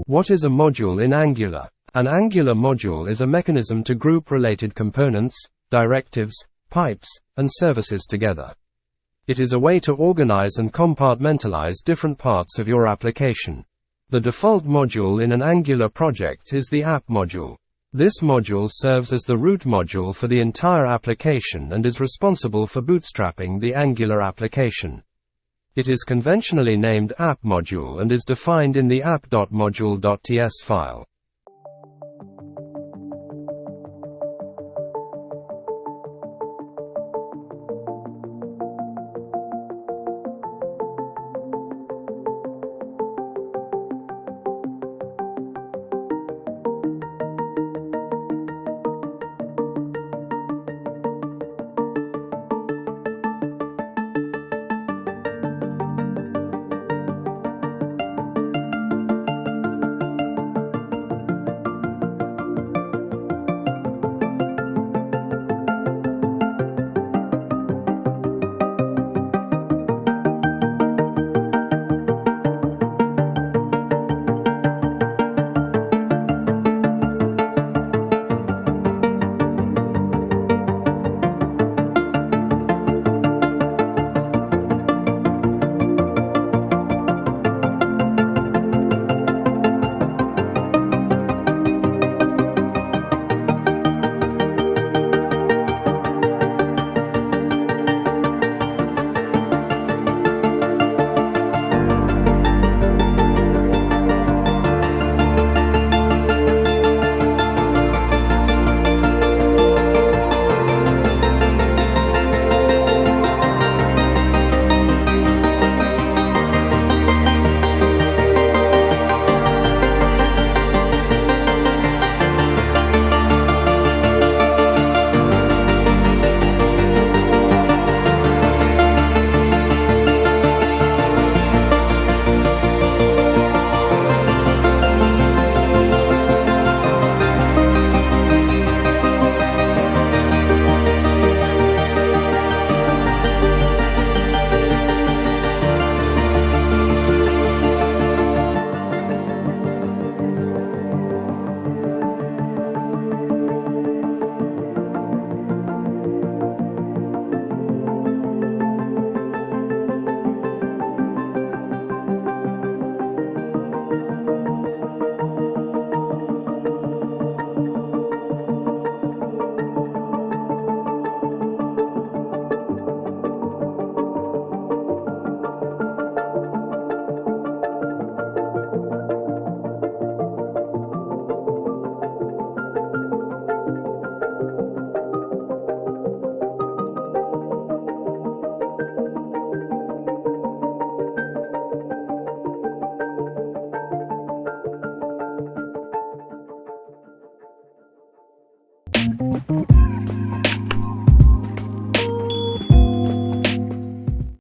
What is a module in Angular? An Angular module is a mechanism to group related components, directives, pipes, and services together. It is a way to organize and compartmentalize different parts of your application. The default module in an Angular project is the app module. This module serves as the root module for the entire application and is responsible for bootstrapping the Angular application. It is conventionally named app module and is defined in the app.module.ts file.